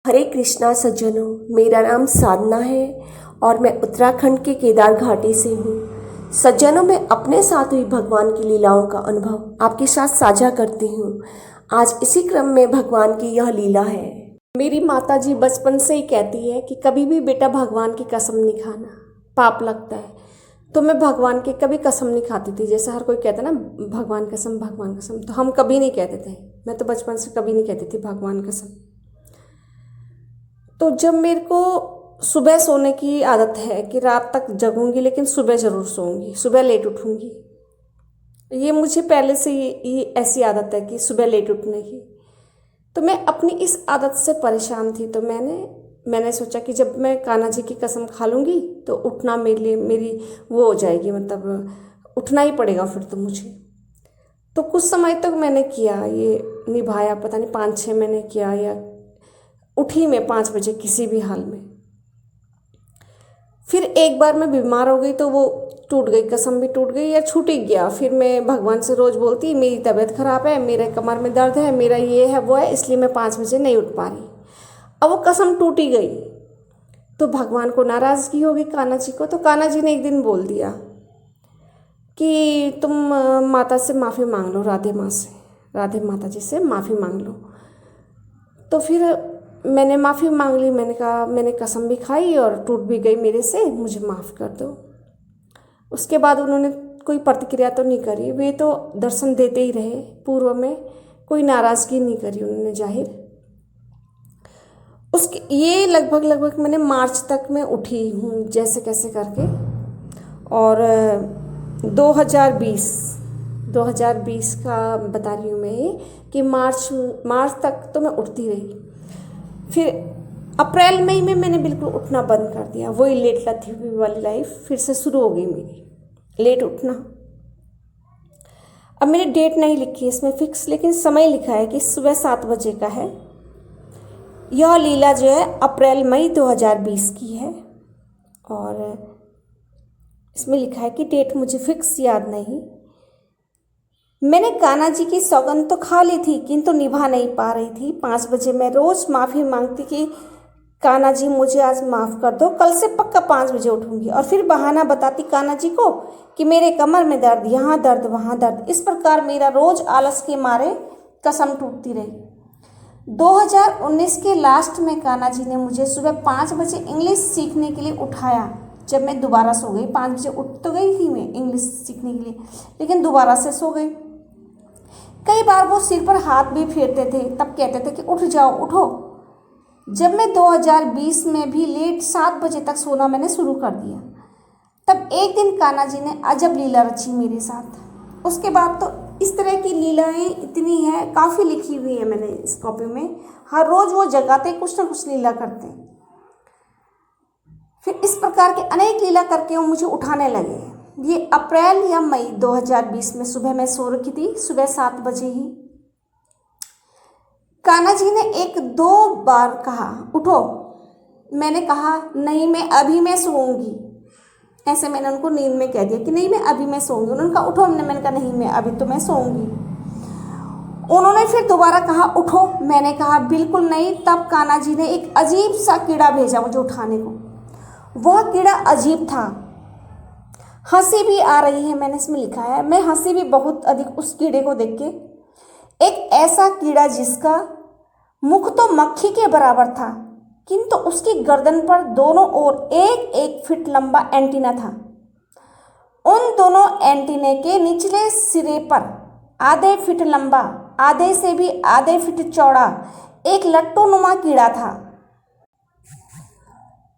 हरे कृष्णा सज्जनों, मेरा नाम साधना है और मैं उत्तराखंड के केदार घाटी से हूँ। सज्जनों, मैं अपने साथ हुई भगवान की लीलाओं का अनुभव आपके साथ साझा करती हूँ। आज इसी क्रम में भगवान की यह लीला है। मेरी माता जी बचपन से ही कहती है कि कभी भी बेटा भगवान की कसम नहीं खाना, पाप लगता है। तो मैं भगवान की कभी कसम नहीं खाती थी। जैसे हर कोई कहता है ना, भगवान कसम भगवान कसम, तो हम कभी नहीं कहते थे। मैं तो बचपन से कभी नहीं कहती थी भगवान कसम। तो जब मेरे को सुबह सोने की आदत है कि रात तक जगूंगी लेकिन सुबह ज़रूर सोऊंगी, सुबह लेट उठूंगी। ये मुझे पहले से ये ऐसी आदत है कि सुबह लेट उठने की। तो मैं अपनी इस आदत से परेशान थी। तो मैंने सोचा कि जब मैं कान्हा जी की कसम खा लूँगी तो उठना मेरे लिए मेरी वो हो जाएगी, मतलब उठना ही पड़ेगा फिर तो मुझे। तो कुछ समय तक मैंने किया, ये निभाया, पता नहीं 5-6 महीने किया, या उठी मैं 5 बजे किसी भी हाल में। फिर एक बार मैं बीमार हो गई तो वो टूट गई, कसम भी टूट गई या छूट ही गया। फिर मैं भगवान से रोज़ बोलती, मेरी तबीयत ख़राब है, मेरे कमर में दर्द है, मेरा ये है वो है, इसलिए मैं 5 बजे नहीं उठ पा रही। अब वो कसम टूट ही गई तो भगवान को नाराज़गी हो गई, कान्हा जी को। तो कान्हा जी ने एक दिन बोल दिया कि तुम माता से माफ़ी मांग लो, राधे माँ से, राधे माता जी से माफ़ी मांग लो। तो फिर मैंने माफ़ी मांग ली। मैंने कहा मैंने कसम भी खाई और टूट भी गई मेरे से, मुझे माफ़ कर दो। उसके बाद उन्होंने कोई प्रतिक्रिया तो नहीं करी, वे तो दर्शन देते ही रहे। पूर्व में कोई नाराज़गी नहीं करी उन्होंने जाहिर। उसके ये लगभग मैंने मार्च तक में उठी हूँ जैसे कैसे करके। और 2020 का बता रही हूँ मैं कि मार्च तक तो मैं उठती रही। फिर अप्रैल मई में मैंने बिल्कुल उठना बंद कर दिया। वही लेट लथी हुई वाली लाइफ फिर से शुरू हो गई मेरी, लेट उठना। अब मैंने डेट नहीं लिखी है इसमें फिक्स, लेकिन समय लिखा है कि सुबह 7 बजे का है। यह लीला जो है अप्रैल मई 2020 की है। और इसमें लिखा है कि डेट मुझे फिक्स याद नहीं। मैंने कान्हा जी की सौगंध तो खा ली थी किंतु निभा नहीं पा रही थी। 5 बजे मैं रोज़ माफ़ी मांगती कि कान्हा जी मुझे आज माफ़ कर दो, कल से पक्का 5 बजे उठूंगी। और फिर बहाना बताती कान्हा जी को कि मेरे कमर में दर्द, यहाँ दर्द, वहाँ दर्द। इस प्रकार मेरा रोज़ आलस के मारे कसम टूटती रही। 2019 के लास्ट में कान्हा जी ने मुझे सुबह 5 बजे इंग्लिश सीखने के लिए उठाया। जब मैं दोबारा सो गई, 5 बजे उठ तो गई थी मैं इंग्लिश सीखने के लिए, लेकिन दोबारा से सो गई। कई बार वो सिर पर हाथ भी फेरते थे, तब कहते थे कि उठ जाओ, उठो। जब मैं 2020 में भी लेट 7 बजे तक सोना मैंने शुरू कर दिया, तब एक दिन कान्हा जी ने अजब लीला रची मेरे साथ। उसके बाद तो इस तरह की लीलाएं इतनी हैं, काफ़ी लिखी हुई है मैंने इस कॉपी में। हर रोज़ वो जगाते कुछ ना कुछ लीला करते। फिर इस प्रकार के अनेक लीला करके वो मुझे उठाने लगे। ये अप्रैल या मई 2020 में सुबह मैं सो रखी थी, सुबह 7 बजे ही कान्हा जी ने 1-2 बार कहा उठो। मैंने कहा नहीं, मैं सोऊंगी। ऐसे मैंने उनको नींद में कह दिया कि नहीं, मैं अभी मैं सोऊंगी। उन्होंने कहा उठो। मैंने कहा नहीं, मैं अभी तो मैं सोऊंगी। उन्होंने फिर दोबारा कहा उठो। मैंने कहा बिल्कुल नहीं। तब कान्हा जी ने एक अजीब सा कीड़ा भेजा मुझे उठाने को। वह कीड़ा अजीब था, हंसी भी आ रही है, मैंने इसमें लिखा है। मैं हंसी भी बहुत अधिक उस कीड़े को देख के। एक ऐसा कीड़ा जिसका मुख तो मक्खी के बराबर था, किंतु उसकी गर्दन पर दोनों ओर 1-1 फीट लंबा एंटीना था। उन दोनों एंटीने के निचले सिरे पर आधे फीट लंबा, आधे से भी आधे फीट चौड़ा एक लट्टूनुमा कीड़ा था।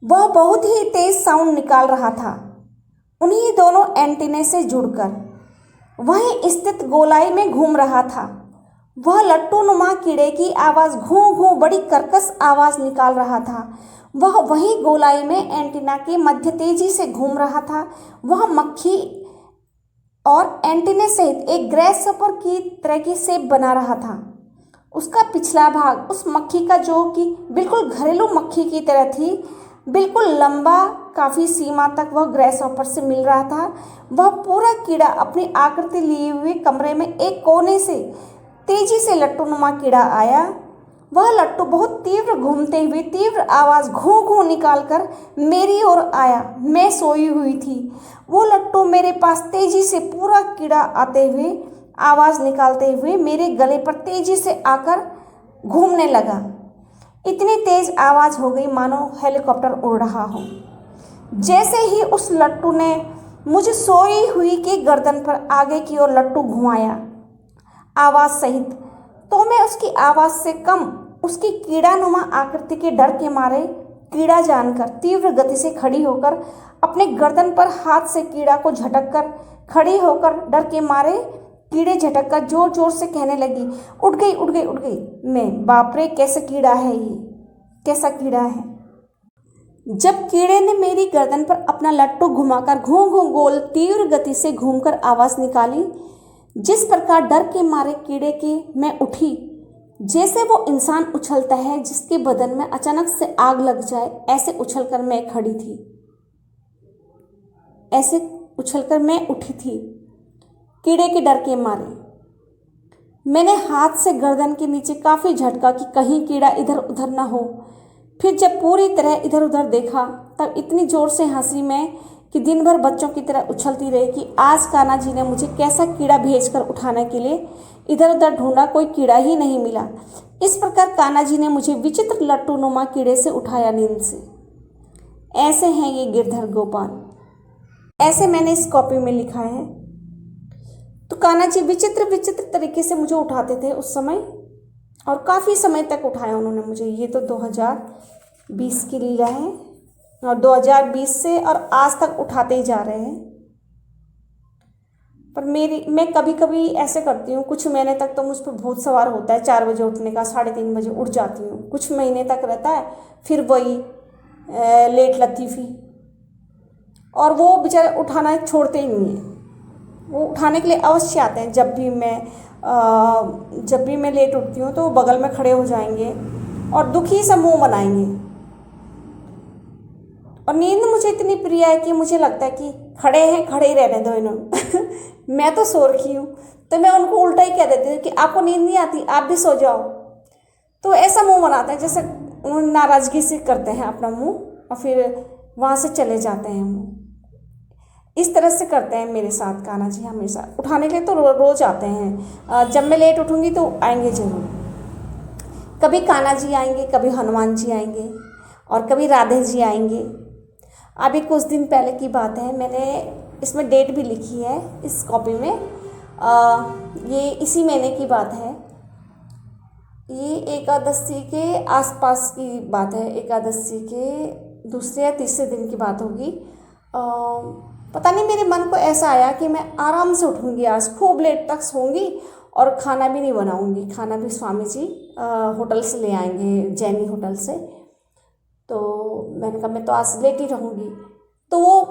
वह बहुत ही तेज साउंड निकाल रहा था। उन्हीं दोनों एंटीने से जुड़कर वहीं स्थित गोलाई में घूम रहा था। वह लट्टूनुमा कीड़े की आवाज़ घूं घूं बड़ी कर्कश आवाज़ निकाल रहा था। वह वहीं गोलाई में एंटीना के मध्य तेजी से घूम रहा था। वह मक्खी और एंटीने सहित एक ग्रैसहॉपर की तरह की शेप बना रहा था। उसका पिछला भाग उस मक्खी का, जो कि बिल्कुल घरेलू मक्खी की तरह थी, बिल्कुल लंबा, काफ़ी सीमा तक वह ग्रैसहॉपर से मिल रहा था। वह पूरा कीड़ा अपनी आकृति लिए हुए कमरे में एक कोने से तेजी से लट्टूनुमा कीड़ा आया वह लट्टू बहुत तीव्र घूमते हुए तीव्र आवाज़ घूं घूं निकाल कर मेरी ओर आया। मैं सोई हुई थी। वो लट्टू मेरे पास तेजी से पूरा कीड़ा आते हुए आवाज़ निकालते हुए मेरे गले पर तेजी से आकर घूमने लगा। इतनी तेज आवाज़ हो गई मानो हेलीकॉप्टर उड़ रहा हो। जैसे ही उस लट्टू ने मुझे सोई हुई की गर्दन पर आगे की ओर लट्टू घुमाया आवाज़ सहित, तो मैं उसकी आवाज़ से कम उसकी कीड़ानुमा आकृति के डर के मारे कीड़ा जानकर तीव्र गति से खड़ी होकर अपने गर्दन पर हाथ से कीड़ा को झटक कर खड़ी होकर डर के मारे कीड़े झटक कर जोर जोर से कहने लगी, उठ गई उठ गई उठ गई। मैं, बाप रे कैसा कीड़ा है ये, कैसा कीड़ा है। जब कीड़े ने मेरी गर्दन पर अपना लट्टू घुमाकर घूं घूं गोल तीव्र गति से घूमकर आवाज़ निकाली, जिस प्रकार डर के मारे कीड़े के मैं उठी, जैसे वो इंसान उछलता है जिसके बदन में अचानक से आग लग जाए, ऐसे उछलकर मैं खड़ी थी, ऐसे उछलकर मैं उठी थी कीड़े के डर के मारे। मैंने हाथ से गर्दन के नीचे काफ़ी झटका कि कहीं कीड़ा इधर उधर न हो। फिर जब पूरी तरह इधर उधर देखा तब इतनी ज़ोर से हंसी मैं कि दिन भर बच्चों की तरह उछलती रही कि आज कान्हा जी ने मुझे कैसा कीड़ा भेजकर उठाने के लिए इधर उधर ढूंढा, कोई कीड़ा ही नहीं मिला। इस प्रकार कान्हा जी ने मुझे विचित्र लट्टू नुमा कीड़े से उठाया नींद से। ऐसे हैं ये गिरधर गोपाल, ऐसे मैंने इस कॉपी में लिखा है। तो कान्हा जी विचित्र विचित्र तरीके से मुझे उठाते थे उस समय, और काफ़ी समय तक उठाया उन्होंने मुझे। ये तो 2020 की लीला है, और 2020 से और आज तक उठाते ही जा रहे हैं। पर मैं कभी कभी ऐसे करती हूँ, कुछ महीने तक तो मुझ पर भूत सवार होता है। 4 बजे उठने का, 3:30 बजे उठ जाती हूँ, कुछ महीने तक रहता है। फिर वही लेट लतीफ़ी, और वो बेचारे उठाना छोड़ते ही नहीं हैं। वो उठाने के लिए अवश्य आते हैं। जब भी मैं लेट उठती हूँ तो वो बगल में खड़े हो जाएंगे और दुखी सा मुंह बनाएंगे। और नींद मुझे इतनी प्रिय है कि मुझे लगता है कि खड़े हैं, खड़े ही रहने दो इन्होंने मैं तो सो रखी हूँ, तो मैं उनको उल्टा ही कह देती हूँ कि आपको नींद नहीं आती, आप भी सो जाओ। तो ऐसा मुंह बनाते हैं जैसे नाराज़गी से करते हैं अपना मुंह, और फिर वहाँ से चले जाते हैं मुँह। इस तरह से करते हैं मेरे साथ कान्हा जी हमेशा। उठाने के लिए तो रोज़ आते हैं। जब मैं लेट उठूँगी तो आएंगे ज़रूर। कभी कान्हा जी आएंगे, कभी हनुमान जी आएंगे, और कभी राधे जी आएंगे। अभी कुछ दिन पहले की बात है, मैंने इसमें डेट भी लिखी है इस कॉपी में। ये इसी महीने की बात है। ये एकादशी के आसपास की बात है, एकादशी के दूसरे या तीसरे दिन की बात होगी। पता नहीं मेरे मन को ऐसा आया कि मैं आराम से उठूँगी, आज खूब लेट तक सोऊंगी, और खाना भी नहीं बनाऊंगी। खाना भी स्वामी जी होटल से ले आएंगे, जैनी होटल से। तो मैंने कहा मैं तो आज लेट ही रहूँगी। तो वो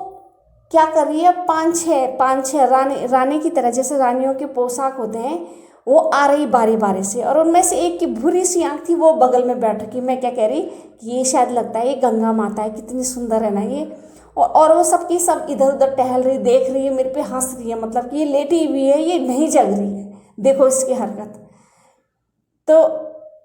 क्या कर रही है, पाँच छः रानी की तरह, जैसे रानियों के पोशाक होते हैं, वो आ रही बारी बारी से, और उनमें से एक की भूरी सी आँख थी, वो बगल में बैठ रखी। मैं क्या कह रही कि ये शायद लगता है ये गंगा माता है, कितनी सुंदर है ना ये। और वो सबकी सब इधर उधर टहल रही, देख रही है, मेरे पे हंस रही है, मतलब कि ये लेटी हुई है, ये नहीं जग रही है, देखो इसकी हरकत। तो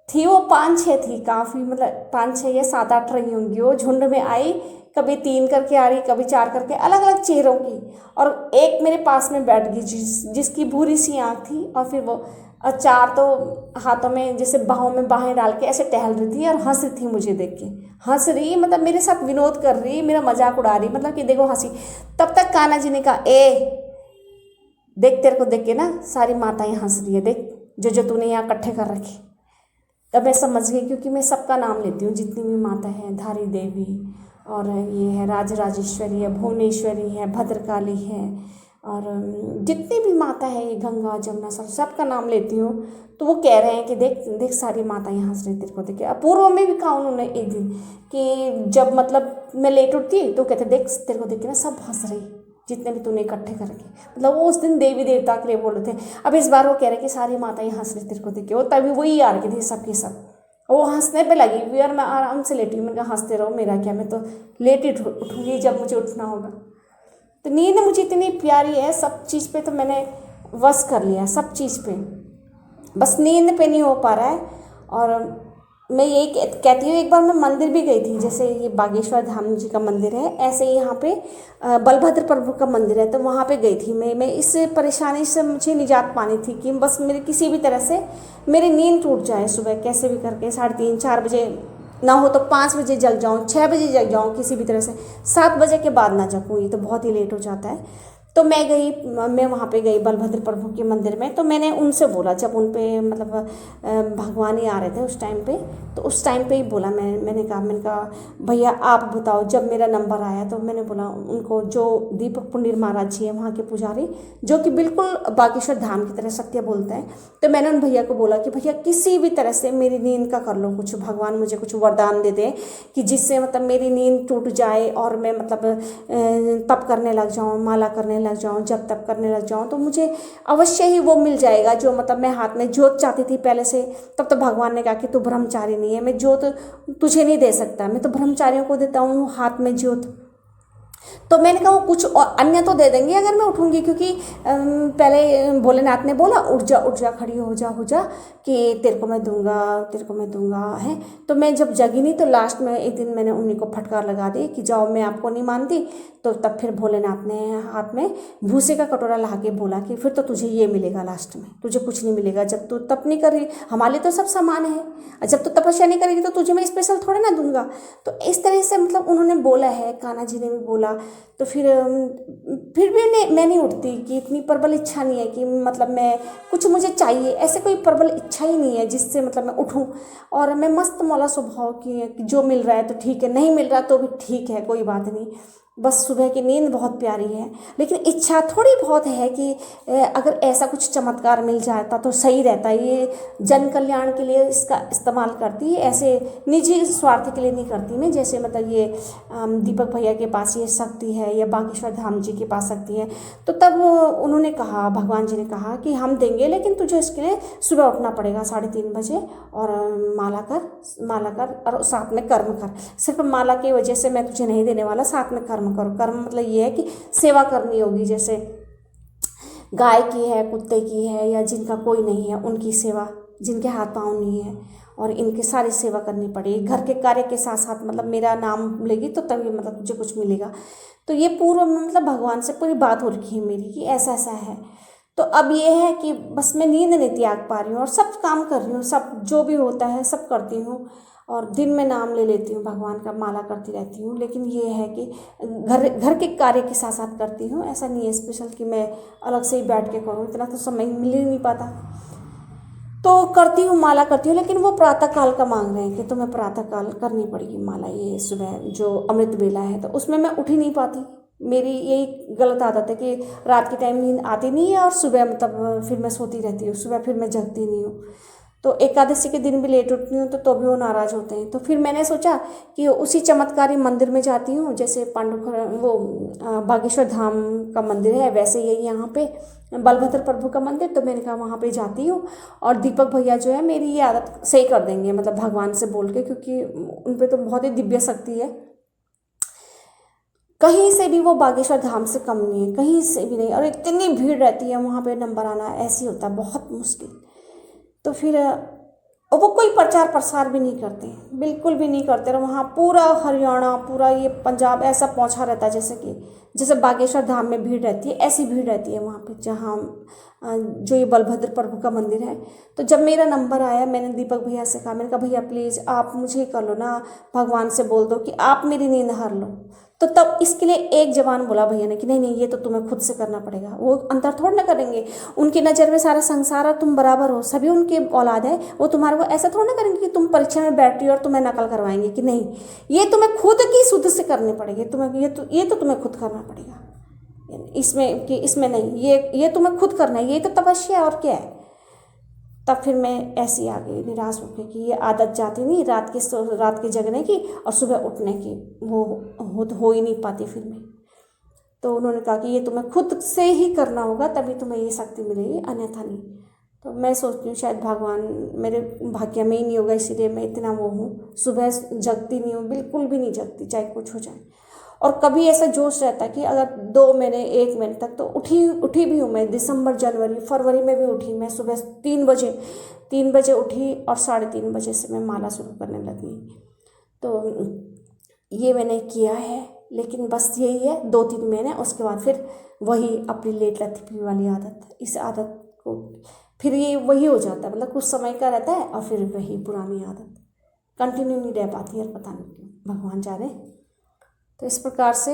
थी वो 5-6 थी, काफ़ी, मतलब 5-6 या 7-8 रही होंगी। वो झुंड में आई, कभी 3 करके आ रही, कभी 4 करके, अलग अलग चेहरों की। और एक मेरे पास में बैठ गई जिसकी भूरी सी आँख थी, और फिर वो 4 तो हाथों में जैसे बाहों में बाहें डाल के ऐसे टहल रही थी और हंस रही थी मुझे देख के। हंस रही मतलब मेरे साथ विनोद कर रही, मेरा मजाक उड़ा रही, मतलब कि देखो हंसी। तब तक कान्हा जी ने कहा, ए देख, तेरे को देख के ना सारी माताएं हंस रही है, देख जो तूने यहाँ इकट्ठे कर रखी। तब मैं समझ गई, क्योंकि मैं सबका नाम लेती हूँ, जितनी भी माता है, धारी देवी, और ये है राजराजेश्वरी है, भुवनेश्वरी है, भद्रकाली है, और जितनी भी माता है, ये गंगा जमुना सबका नाम लेती हूँ। तो वो कह रहे हैं कि देख देख सारी माताएं हंस रही तेरे को देख के। पूर्व में भी कहा उन्होंने एक दिन कि जब मतलब मैं लेट उठती तो कहते देख तेरे को देख के ना सब हंस रही, जितने भी तूने इकट्ठे कर रखे। मतलब वो उस दिन देवी देवता के लिए बोल रहे थे। अब इस बार वो कह रहे कि सारी माताएं हंस रही तेरे को देख के। वो तभी वही आ रही थी सबके सब, वो हंसने पे लगी हुई, और मैं आराम से लेटी हूँ। मैंने कहा हंसते रहो, मेरा क्या, मैं तो लेट ही उठूँगी जब मुझे उठना होगा। तो नींद मुझे इतनी प्यारी है, सब चीज़ पे तो मैंने वश कर लिया, सब चीज़ पे, बस नींद पे नहीं हो पा रहा है। और मैं यही कहती हूँ, एक बार मैं मंदिर भी गई थी, जैसे ये बागेश्वर धाम जी का मंदिर है, ऐसे ही यहाँ पे बलभद्र प्रभु का मंदिर है, तो वहाँ पे गई थी मैं इस परेशानी से मुझे निजात पानी थी कि बस मेरी किसी भी तरह से मेरी नींद टूट जाए, सुबह कैसे भी करके 3:30 4 बजे ना हो तो 5 बजे जग जाऊँ, 6 बजे जग जाऊँ, किसी भी तरह से 7 बजे के बाद ना जगूँ, ये तो बहुत ही लेट हो जाता है। तो मैं वहाँ पे गई बलभद्र प्रभु के मंदिर में, तो मैंने उनसे बोला, जब उन पे मतलब भगवान ही आ रहे थे उस टाइम पे, तो उस टाइम पे ही बोला, मैंने कहा भैया आप बताओ, जब मेरा नंबर आया तो मैंने बोला उनको, जो दीपक पुंडीर महाराज जी हैं वहाँ के पुजारी, जो कि बिल्कुल बागेश्वर धाम की तरह सत्य बोलते हैं, तो मैंने उन भैया को बोला कि भैया किसी भी तरह से मेरी नींद का कर लो कुछ, भगवान मुझे कुछ वरदान दे दे कि जिससे मतलब मेरी नींद टूट जाए और मैं मतलब तप करने लग जाऊँ, माला करने लग जाऊँ, जब तप करने लग जाऊँ, तो मुझे अवश्य ही वो मिल जाएगा जो मतलब मैं हाथ में जोत चाहती थी पहले से। तब तो भगवान ने कहा कि तू ब्रह्मचारी नहीं है, मैं जोत तुझे नहीं दे सकता, मैं तो ब्रह्मचारियों को देता हूँ हाथ में जोत। तो मैंने कहा वो कुछ अन्य तो दे देंगे अगर मैं उठूंगी, क्योंकि पहले भोलेनाथ ने बोला उठ जा खड़ी हो जा कि तेरे को मैं दूंगा, तेरे को मैं दूंगा है। तो मैं जब जगी नहीं तो लास्ट में एक दिन मैंने उन्हीं को फटकार लगा दी कि जाओ, मैं आपको नहीं मानती। तो तब फिर भोलेनाथ ने हाथ में भूसे का कटोरा ला के बोला कि फिर तो तुझे ये मिलेगा, लास्ट में तुझे कुछ नहीं मिलेगा, जब तू तप नहीं कर रही, हमारे लिए तो सब समान है, और जब तू तपस्या नहीं करेगी तो तुझे मैं स्पेशल थोड़े ना दूंगा। तो इस तरह से मतलब उन्होंने बोला है, कान्हा जी ने भी बोला। तो फिर भी मैं नहीं उठती कि इतनी प्रबल इच्छा नहीं है कि मतलब मैं कुछ मुझे चाहिए, ऐसे कोई प्रबल इच्छा ही नहीं है जिससे मतलब मैं उठूं। और मैं मस्त मौला स्वभाव की है कि जो मिल रहा है तो ठीक है, नहीं मिल रहा तो भी ठीक है, कोई बात नहीं, बस सुबह की नींद बहुत प्यारी है। लेकिन इच्छा थोड़ी बहुत है कि अगर ऐसा कुछ चमत्कार मिल जाता तो सही रहता। ये जन कल्याण के लिए इसका इस्तेमाल करती है, ऐसे निजी स्वार्थ के लिए नहीं करती मैं। जैसे मतलब ये दीपक भैया के पास ये शक्ति है या बागेश्वर धाम जी के पास शक्ति है, तो तब उन्होंने कहा, भगवान जी ने कहा कि हम देंगे, लेकिन तुझे इसके लिए सुबह उठना पड़ेगा 3:30 बजे और माला कर और साथ में कर्म कर। सिर्फ माला की वजह से मैं तुझे नहीं देने वाला, साथ में कर्म करो। कर्म मतलब ये है कि सेवा करनी होगी, जैसे गाय की है, कुत्ते की है, या जिनका कोई नहीं है उनकी सेवा, जिनके हाथ पाँव नहीं है, और इनकी सारी सेवा करनी पड़ेगी। घर के कार्य के साथ साथ मतलब मेरा नाम लेगी तो तभी मतलब तुझे कुछ मिलेगा। तो ये पूर्व में मतलब भगवान से पूरी बात हो रखी है मेरी कि ऐसा ऐसा है। तो अब ये है कि बस मैं नींद नहीं त्याग पा रही हूँ और सब काम कर रही हूँ, सब जो भी होता है सब करती हूँ, और दिन में नाम ले लेती हूँ भगवान का, माला करती रहती हूँ। लेकिन ये है कि घर के कार्य के साथ साथ करती हूँ, ऐसा नहीं है स्पेशल कि मैं अलग से ही बैठ के करूँ, इतना तो समय मिल ही नहीं पाता। तो करती हूँ, माला करती हूँ, लेकिन वो प्रातः काल का मांग रहे हैं कि तुम्हें प्रातः काल करनी पड़ेगी माला, ये सुबह जो अमृत बेला है, तो उसमें मैं उठ ही नहीं पाती। मेरी यही गलत आदत है कि रात के टाइम नींद आती नहीं है और सुबह मतलब फिर मैं सोती रहती हूँ, सुबह फिर मैं जगती नहीं हूँ। तो एकादशी के दिन भी लेट उठती हूँ तो भी वो नाराज़ होते हैं। तो फिर मैंने सोचा कि उसी चमत्कारी मंदिर में जाती हूँ, जैसे बागेश्वर धाम का मंदिर है वैसे ही यहाँ पे बलभद्र प्रभु का मंदिर, तो मैंने कहा वहाँ पे जाती हूँ और दीपक भैया जो है मेरी ये आदत सही कर देंगे, मतलब भगवान से बोल के, क्योंकि उन पर तो बहुत ही दिव्य शक्ति है। कहीं से भी वो बागेश्वर धाम से कम नहीं है, कहीं से भी नहीं, और इतनी भीड़ रहती है वहाँ पे, नंबर आना ऐसे ही होता है बहुत मुश्किल। तो फिर वो कोई प्रचार प्रसार भी नहीं करते, बिल्कुल भी नहीं करते। और वहाँ पूरा हरियाणा, पूरा ये पंजाब ऐसा पहुँचा रहता है, जैसे बागेश्वर धाम में भीड़ रहती है ऐसी भीड़ रहती है वहाँ पे, जहाँ जो ये बलभद्र प्रभु का मंदिर है। तो जब मेरा नंबर आया, मैंने दीपक भैया से कहा, मैंने कहा भैया प्लीज़ आप मुझे कर लो ना, भगवान से बोल दो कि आप मेरी नींद हर लो। तो तब इसके लिए एक जवान बोला भैया ने कि नहीं नहीं, ये तो तुम्हें खुद से करना पड़ेगा, वो अंतर थोड़ा ना करेंगे, उनकी नज़र में सारा संसार और तुम बराबर हो, सभी उनके औलाद है, वो तुम्हारे को ऐसा थोड़ा ना करेंगे कि तुम परीक्षा में बैठ रही हो और तुम्हें नकल करवाएंगे, कि नहीं, ये तुम्हें खुद की शुद्ध से करनी पड़ेगी, तुम्हें ये तो तुम्हें खुद करना पड़ेगा, इसमें नहीं, ये तुम्हें खुद करना है, ये तो तपस्या है और क्या है। तब फिर मैं ऐसी आ गई निराश होकर कि ये आदत जाती नहीं रात के जगने की और सुबह उठने की, वो हो ही नहीं पाती फिर मैं। तो उन्होंने कहा कि ये तुम्हें खुद से ही करना होगा तभी तुम्हें ये शक्ति मिलेगी, अन्यथा नहीं। तो मैं सोचती हूँ शायद भगवान मेरे भाग्य में ही नहीं होगा, इसीलिए मैं इतना वो हूँ, सुबह जगती नहीं हूँ, बिल्कुल भी नहीं जगती चाहे कुछ हो जाए। और कभी ऐसा जोश रहता है कि अगर 2 महीने 1 महीने तक तो उठी भी हूँ मैं। दिसंबर, जनवरी, फरवरी में भी उठी मैं। सुबह 3 बजे उठी और 3:30 बजे से मैं माला शुरू करने लगी। तो ये मैंने किया है, लेकिन बस यही है 2-3 महीने, उसके बाद फिर वही अपनी लेट लतीफ़ी वाली आदत, इस आदत को फिर ये वही हो जाता है, मतलब कुछ समय का रहता है और फिर वही पुरानी आदत कंटिन्यू नहीं रह पाती है, पता नहीं क्यों, भगवान जाने। तो इस प्रकार से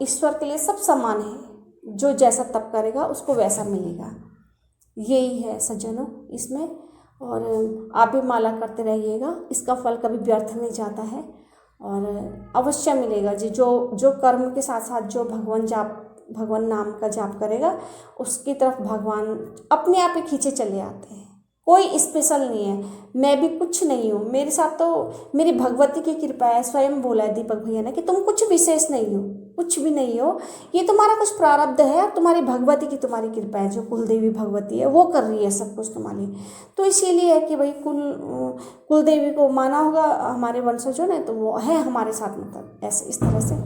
ईश्वर के लिए सब समान है, जो जैसा तप करेगा उसको वैसा मिलेगा। यही है सज्जनों इसमें। और आप भी माला करते रहिएगा, इसका फल कभी व्यर्थ नहीं जाता है और अवश्य मिलेगा जी। जो कर्म के साथ साथ जो भगवान नाम का जाप करेगा, उसकी तरफ भगवान अपने आप ही खींचे चले आते हैं। कोई स्पेशल नहीं है, मैं भी कुछ नहीं हूँ, मेरे साथ तो मेरी भगवती की कृपा है। स्वयं बोला है दीपक भैया ने कि तुम कुछ विशेष नहीं हो, कुछ भी नहीं हो, ये तुम्हारा कुछ प्रारब्ध है और तुम्हारी भगवती की तुम्हारी कृपा है, जो कुलदेवी भगवती है वो कर रही है सब कुछ तुम्हारे लिए। तो इसीलिए है कि भाई कुलदेवी को माना होगा हमारे वंशजों ने, तो वो है हमारे साथ, मतलब ऐसे इस तरह से।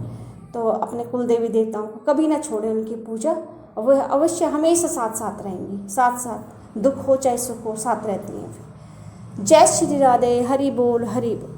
तो अपने कुलदेवी देवताओं को कभी ना छोड़े, उनकी पूजा, और वह अवश्य हमेशा साथ साथ रहेंगी, साथ साथ दुख हो चाहे सुख हो साथ रहती हैं। जय श्री राधे, हरि बोल हरि बोल।